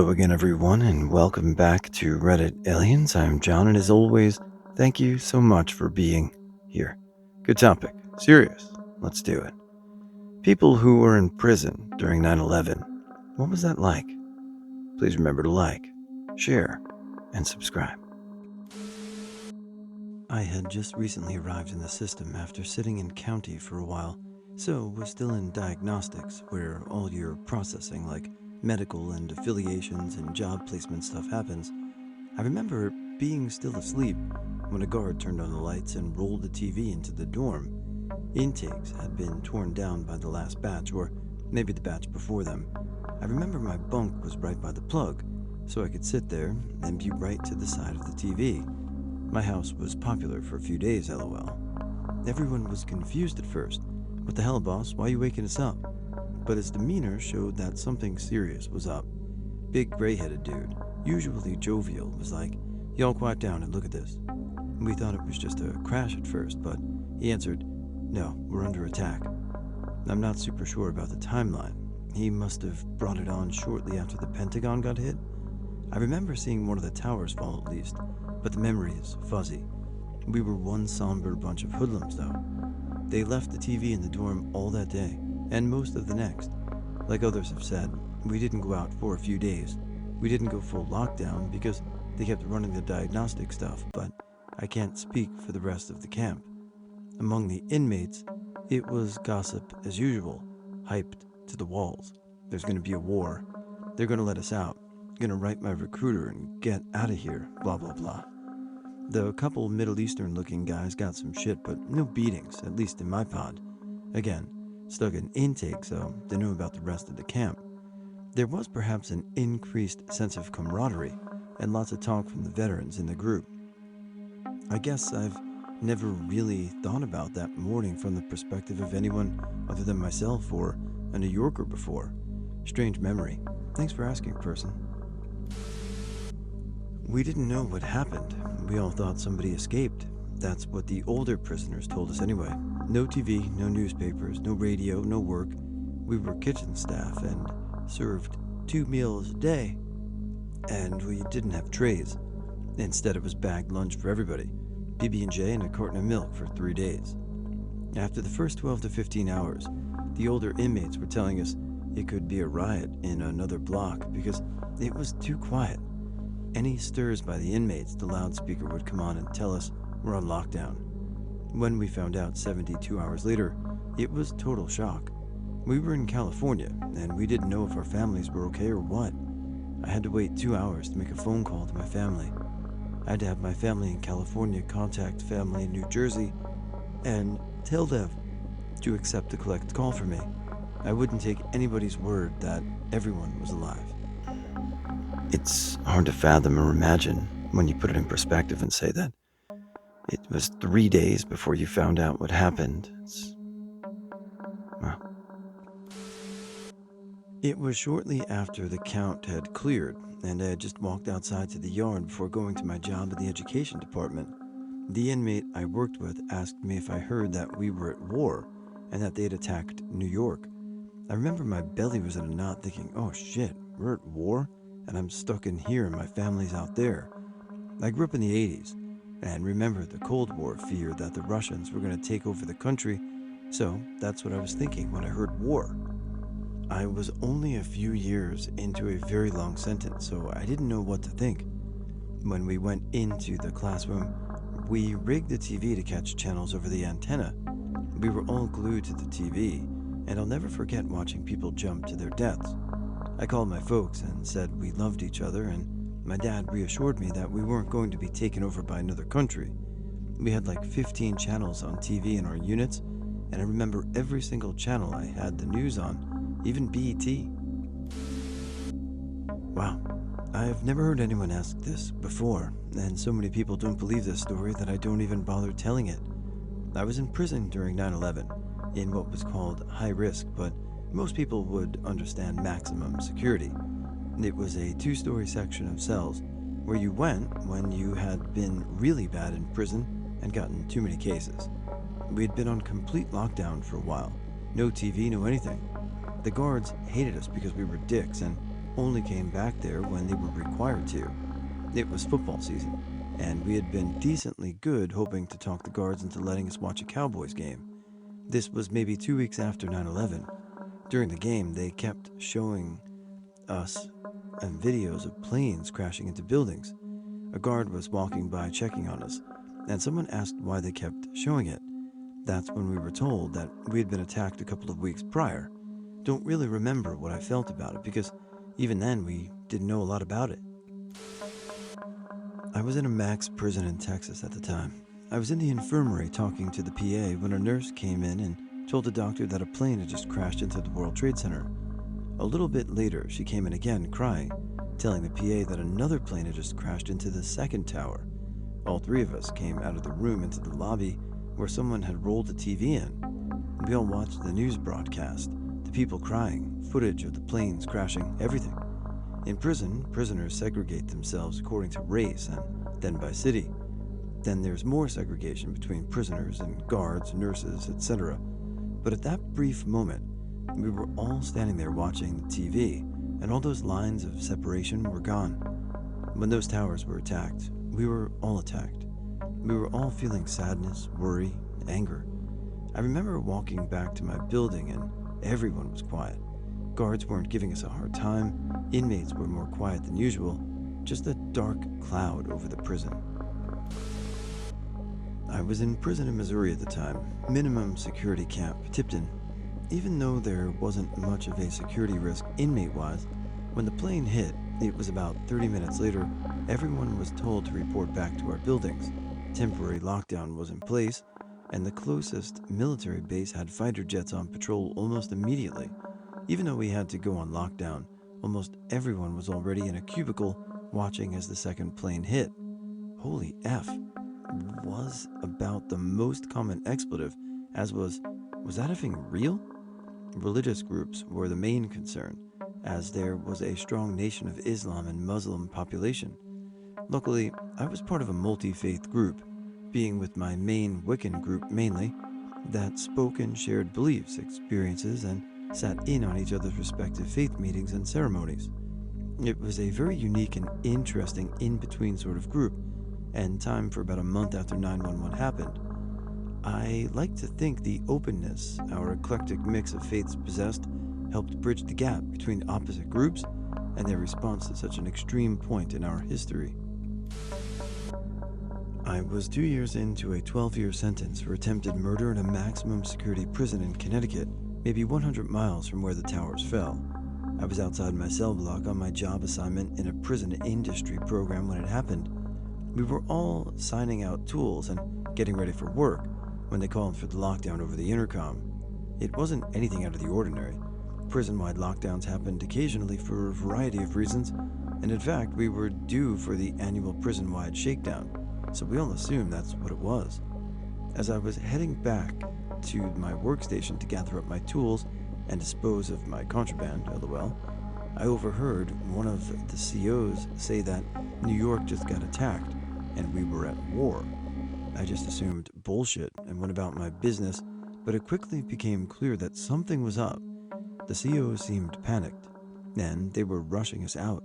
Hello again, everyone, and welcome back to Reddit Aliens. I'm John, and as always, thank you so much for being here. Good topic. Serious. Let's do it. People who were in prison during 9/11. What was that like? Please remember to like, share, and subscribe. I had just recently arrived in the system after sitting in county for a while, so was still in diagnostics, where all your processing like medical and affiliations and job placement stuff happens. I remember being still asleep when a guard turned on the lights and rolled the TV into the dorm. Intakes had been torn down by the last batch, or maybe the batch before them. I remember my bunk was right by the plug, so I could sit there and be right to the side of the TV. My house was popular for a few days, lol. Everyone was confused at first. What the hell, boss? Why are you waking us up? But his demeanor showed that something serious was up. Big gray-headed dude, usually jovial, was like, "Y'all quiet down and look at this." We thought it was just a crash at first, but he answered, "No, we're under attack." I'm not super sure about the timeline. He must have brought it on shortly after the Pentagon got hit. I remember seeing one of the towers fall at least, but the memory is fuzzy. We were one somber bunch of hoodlums, though. They left the TV in the dorm all that day, and most of the next. Like others have said, we didn't go out for a few days. We didn't go full lockdown because they kept running the diagnostic stuff, but I can't speak for the rest of the camp. Among the inmates, it was gossip as usual, hyped to the walls. There's gonna be a war. They're gonna let us out. Gonna write my recruiter and get out of here, blah blah blah. The couple Middle Eastern looking guys got some shit, but no beatings, at least in my pod. Again, stuck in intake, so they knew about the rest of the camp. There was perhaps an increased sense of camaraderie and lots of talk from the veterans in the group. I guess I've never really thought about that morning from the perspective of anyone other than myself or a New Yorker before. Strange memory. Thanks for asking, person. We didn't know what happened. We all thought somebody escaped. That's what the older prisoners told us anyway. No TV, no newspapers, no radio, no work. We were kitchen staff and served 2 meals a day. And we didn't have trays. Instead, it was bagged lunch for everybody. PB&J and a carton of milk for 3 days. After the first 12 to 15 hours, the older inmates were telling us it could be a riot in another block because it was too quiet. Any stirs by the inmates, the loudspeaker would come on and tell us we're on lockdown. When we found out 72 hours later, it was total shock. We were in California, and we didn't know if our families were okay or what. I had to wait 2 hours to make a phone call to my family. I had to have my family in California contact family in New Jersey and tell them to accept a collect call for me. I wouldn't take anybody's word that everyone was alive. It's hard to fathom or imagine when you put it in perspective and say that it was 3 days before you found out what happened. Well. It was shortly after the count had cleared, and I had just walked outside to the yard before going to my job in the education department. The inmate I worked with asked me if I heard that we were at war and that they had attacked New York. I remember my belly was in a knot thinking, oh shit, we're at war? And I'm stuck in here and my family's out there. I grew up in the 80s and remember the Cold War fear that the Russians were going to take over the country, so that's what I was thinking when I heard war. I was only a few years into a very long sentence, so I didn't know what to think. When we went into the classroom, we rigged the TV to catch channels over the antenna. We were all glued to the TV, and I'll never forget watching people jump to their deaths. I called my folks and said we loved each other, and my dad reassured me that we weren't going to be taken over by another country. We had like 15 channels on TV in our units, and I remember every single channel I had the news on, even BET. Wow, I've never heard anyone ask this before, and so many people don't believe this story that I don't even bother telling it. I was in prison during 9/11, in what was called high risk, but most people would understand maximum security. It was a 2-story section of cells where you went when you had been really bad in prison and gotten too many cases. We had been on complete lockdown for a while. No TV, no anything. The guards hated us because we were dicks, and only came back there when they were required to. It was football season, and we had been decently good hoping to talk the guards into letting us watch a Cowboys game. This was maybe 2 weeks after 9/11. During the game, they kept showing us and videos of planes crashing into buildings. A guard was walking by checking on us, and someone asked why they kept showing it. That's when we were told that we had been attacked a couple of weeks prior. Don't really remember what I felt about it because even then we didn't know a lot about it. I was in a max prison in Texas at the time. I was in the infirmary talking to the PA when a nurse came in and told the doctor that a plane had just crashed into the World Trade Center. A little bit later, she came in again crying, telling the PA that another plane had just crashed into the second tower. All three of us came out of the room into the lobby where someone had rolled the TV in. We all watched the news broadcast, the people crying, footage of the planes crashing, everything. In prison, prisoners segregate themselves according to race and then by city. Then there's more segregation between prisoners and guards, nurses, etc. But at that brief moment, we were all standing there watching the TV, and all those lines of separation were gone. When those towers were attacked, we were all attacked. We were all feeling sadness, worry, anger. I remember walking back to my building and everyone was quiet. Guards weren't giving us a hard time, inmates were more quiet than usual, just a dark cloud over the prison. I was in prison in Missouri at the time, minimum security camp, Tipton. Even though there wasn't much of a security risk inmate-wise, when the plane hit, it was about 30 minutes later, everyone was told to report back to our buildings. Temporary lockdown was in place, and the closest military base had fighter jets on patrol almost immediately. Even though we had to go on lockdown, almost everyone was already in a cubicle watching as the second plane hit. Holy F, was about the most common expletive, as was that effing real? Religious groups were the main concern, as there was a strong Nation of Islam and Muslim population. Luckily, I was part of a multi-faith group, being with my main Wiccan group mainly, that spoke and shared beliefs, experiences, and sat in on each other's respective faith meetings and ceremonies. It was a very unique and interesting in-between sort of group, and time for about a month after 9/11 happened. I like to think the openness our eclectic mix of faiths possessed helped bridge the gap between opposite groups and their response to such an extreme point in our history. I was 2 years into a 12-year sentence for attempted murder in a maximum security prison in Connecticut, maybe 100 miles from where the towers fell. I was outside my cell block on my job assignment in a prison industry program when it happened. We were all signing out tools and getting ready for work when they called for the lockdown over the intercom. It wasn't anything out of the ordinary. Prison-wide lockdowns happened occasionally for a variety of reasons, and in fact, we were due for the annual prison-wide shakedown, so we all assumed that's what it was. As I was heading back to my workstation to gather up my tools and dispose of my contraband, LOL, I overheard one of the COs say that New York just got attacked and we were at war. I just assumed bullshit and went about my business, but it quickly became clear that something was up. The CO seemed panicked, and they were rushing us out.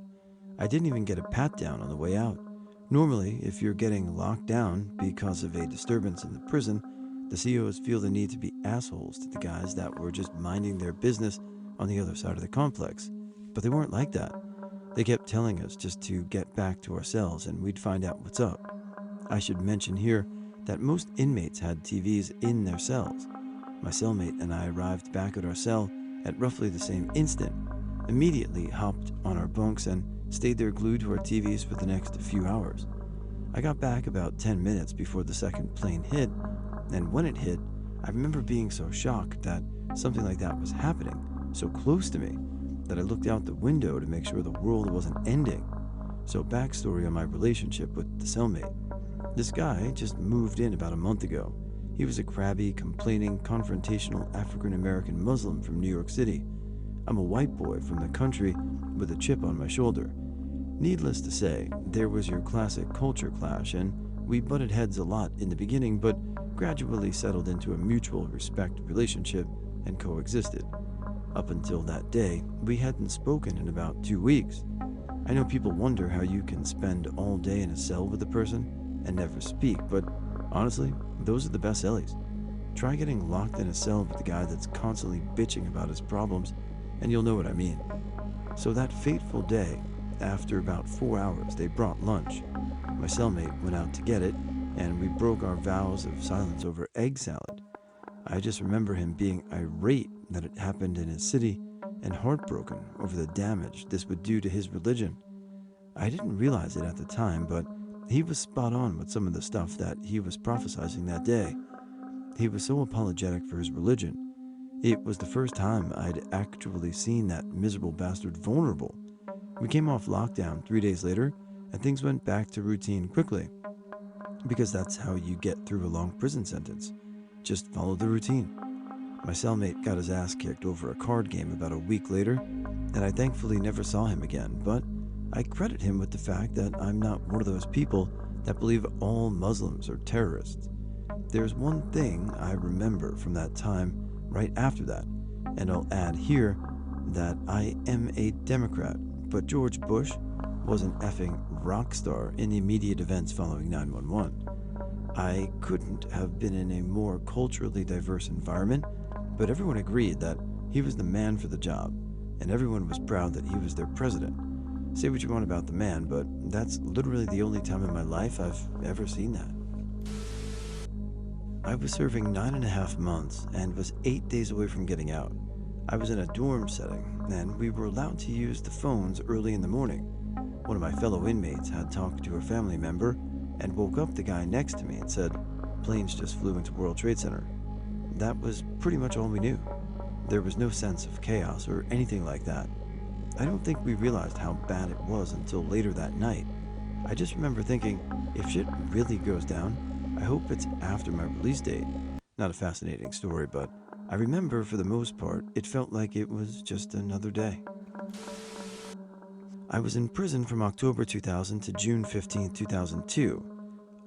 I didn't even get a pat down on the way out. Normally, if you're getting locked down because of a disturbance in the prison, the COs feel the need to be assholes to the guys that were just minding their business on the other side of the complex. But they weren't like that. They kept telling us just to get back to our cells and we'd find out what's up. I should mention here that most inmates had TVs in their cells. My cellmate and I arrived back at our cell at roughly the same instant, immediately hopped on our bunks and stayed there glued to our TVs for the next few hours. I got back about 10 minutes before the second plane hit, and when it hit, I remember being so shocked that something like that was happening so close to me that I looked out the window to make sure the world wasn't ending. So backstory on my relationship with the cellmate. This guy just moved in about a month ago. He was a crabby, complaining, confrontational African-American Muslim from New York City. I'm a white boy from the country with a chip on my shoulder. Needless to say, there was your classic culture clash, and we butted heads a lot in the beginning, but gradually settled into a mutual respect relationship and coexisted. Up until that day, we hadn't spoken in about 2 weeks. I know people wonder how you can spend all day in a cell with a person and never speak, but honestly, those are the best cellies. Try getting locked in a cell with a guy that's constantly bitching about his problems, and you'll know what I mean. So that fateful day, after about 4 hours, they brought lunch. My cellmate went out to get it, and we broke our vows of silence over egg salad. I just remember him being irate that it happened in his city and heartbroken over the damage this would do to his religion. I didn't realize it at the time, but he was spot on with some of the stuff that he was prophesizing that day. He was so apologetic for his religion. It was the first time I'd actually seen that miserable bastard vulnerable. We came off lockdown 3 days later, and things went back to routine quickly. Because that's how you get through a long prison sentence. Just follow the routine. My cellmate got his ass kicked over a card game about a week later, and I thankfully never saw him again, but I credit him with the fact that I'm not one of those people that believe all Muslims are terrorists. There's one thing I remember from that time right after that, and I'll add here that I am a Democrat, but George Bush was an effing rock star in the immediate events following 9/11. I couldn't have been in a more culturally diverse environment, but everyone agreed that he was the man for the job, and everyone was proud that he was their president. Say what you want about the man, but that's literally the only time in my life I've ever seen that. I was serving 9.5 months and was 8 days away from getting out. I was in a dorm setting, and we were allowed to use the phones early in the morning. One of my fellow inmates had talked to a family member and woke up the guy next to me and said, "Planes just flew into World Trade Center." That was pretty much all we knew. There was no sense of chaos or anything like that. I don't think we realized how bad it was until later that night. I just remember thinking, if shit really goes down, I hope it's after my release date. Not a fascinating story, but I remember for the most part, it felt like it was just another day. I was in prison from October 2000 to June 15, 2002.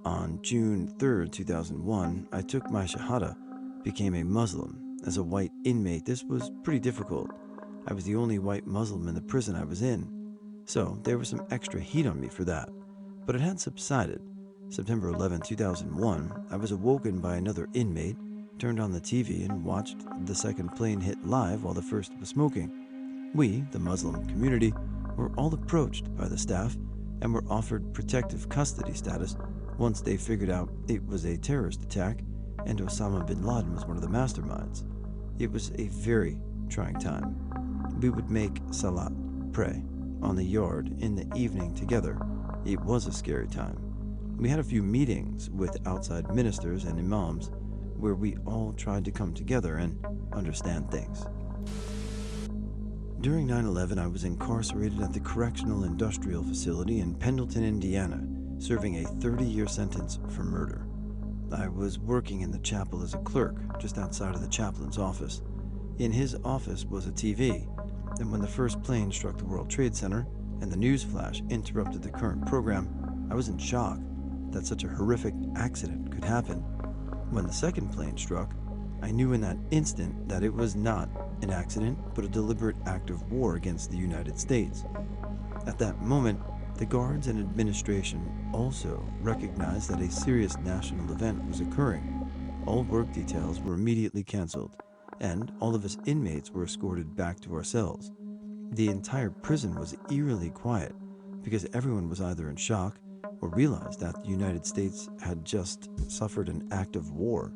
On June 3, 2001, I took my Shahada, became a Muslim. As a white inmate, this was pretty difficult. I was the only white Muslim in the prison I was in, so there was some extra heat on me for that. But it had subsided. September 11, 2001, I was awoken by another inmate, turned on the TV and watched the second plane hit live while the first was smoking. We, the Muslim community, were all approached by the staff and were offered protective custody status once they figured out it was a terrorist attack and Osama bin Laden was one of the masterminds. It was a very trying time. We would make salat, pray, on the yard in the evening together. It was a scary time. We had a few meetings with outside ministers and imams where we all tried to come together and understand things. During 9/11, I was incarcerated at the Correctional Industrial Facility in Pendleton, Indiana, serving a 30-year sentence for murder. I was working in the chapel as a clerk, just outside of the chaplain's office. In his office was a TV, and when the first plane struck the World Trade Center and the news flash interrupted the current program, I was in shock that such a horrific accident could happen. When the second plane struck, I knew in that instant that it was not an accident, but a deliberate act of war against the United States. At that moment, the guards and administration also recognized that a serious national event was occurring. All work details were immediately canceled, and all of us inmates were escorted back to our cells. The entire prison was eerily quiet because everyone was either in shock or realized that the United States had just suffered an act of war.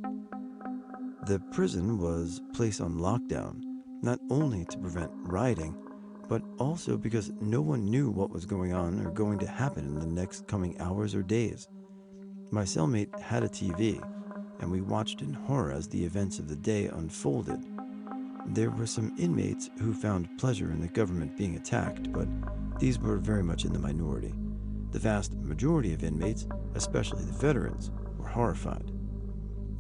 The prison was placed on lockdown, not only to prevent rioting, but also because no one knew what was going on or going to happen in the next coming hours or days. My cellmate had a TV, and we watched in horror as the events of the day unfolded. There were some inmates who found pleasure in the government being attacked, but these were very much in the minority. The vast majority of inmates, especially the veterans, were horrified.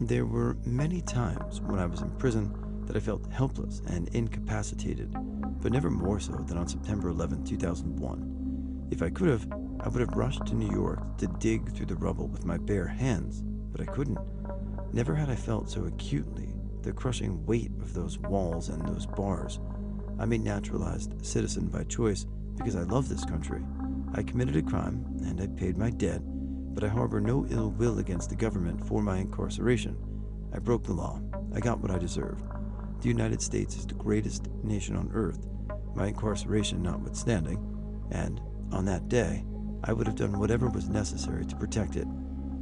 There were many times when I was in prison that I felt helpless and incapacitated, but never more so than on September 11, 2001. If I could have, I would have rushed to New York to dig through the rubble with my bare hands, but I couldn't. Never had I felt so acutely the crushing weight of those walls and those bars. I'm a naturalized citizen by choice because I love this country. I committed a crime and I paid my debt, but I harbor no ill will against the government for my incarceration. I broke the law. I got what I deserved. The United States is the greatest nation on earth, my incarceration notwithstanding, and on that day, I would have done whatever was necessary to protect it,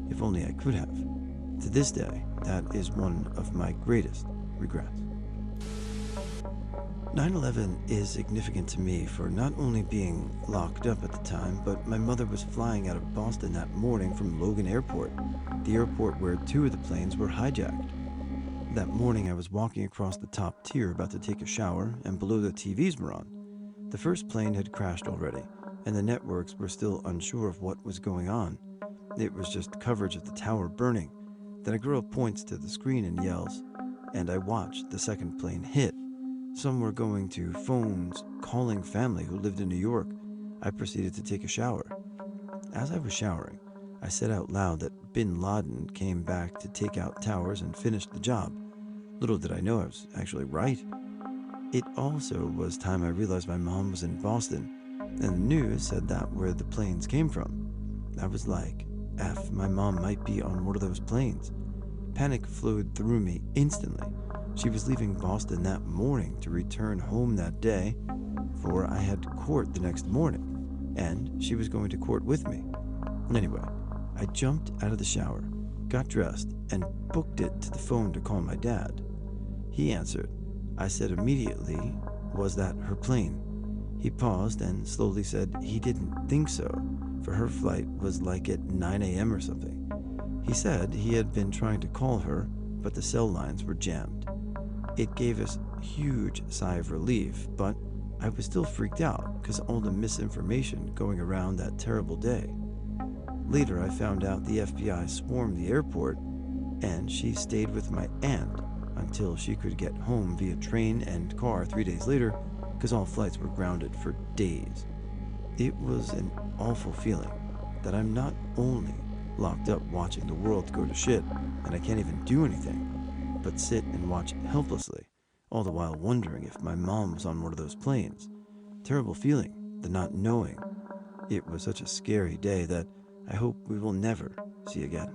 if only I could have. To this day, that is one of my greatest regrets. 9/11 is significant to me for not only being locked up at the time, but my mother was flying out of Boston that morning from Logan Airport, the airport where two of the planes were hijacked. That morning, I was walking across the top tier about to take a shower, and below the TVs were on. The first plane had crashed already, and the networks were still unsure of what was going on. It was just coverage of the tower burning. Then a girl points to the screen and yells, and I watched the second plane hit. Some were going to phones, calling family who lived in New York. I proceeded to take a shower. As I was showering, I said out loud that Bin Laden came back to take out towers and finish the job. Little did I know I was actually right. It also was time I realized my mom was in Boston, and the news said that where the planes came from. I was like, F, my mom might be on one of those planes. Panic flowed through me instantly. She was leaving Boston that morning to return home that day, for I had court the next morning, and she was going to court with me. Anyway, I jumped out of the shower, got dressed, and booked it to the phone to call my dad. He answered. I said immediately, was that her plane? He paused and slowly said he didn't think so, for her flight was like at 9 a.m. or something. He said he had been trying to call her, but the cell lines were jammed. It gave us a huge sigh of relief, but I was still freaked out because all the misinformation going around that terrible day. Later, I found out the FBI swarmed the airport, and she stayed with my aunt until she could get home via train and car 3 days later, because all flights were grounded for days. It was an awful feeling that I'm not only locked up watching the world go to shit, and I can't even do anything, but sit and watch helplessly, all the while wondering if my mom was on one of those planes. Terrible feeling, the not knowing. It was such a scary day that I hope we will never see again.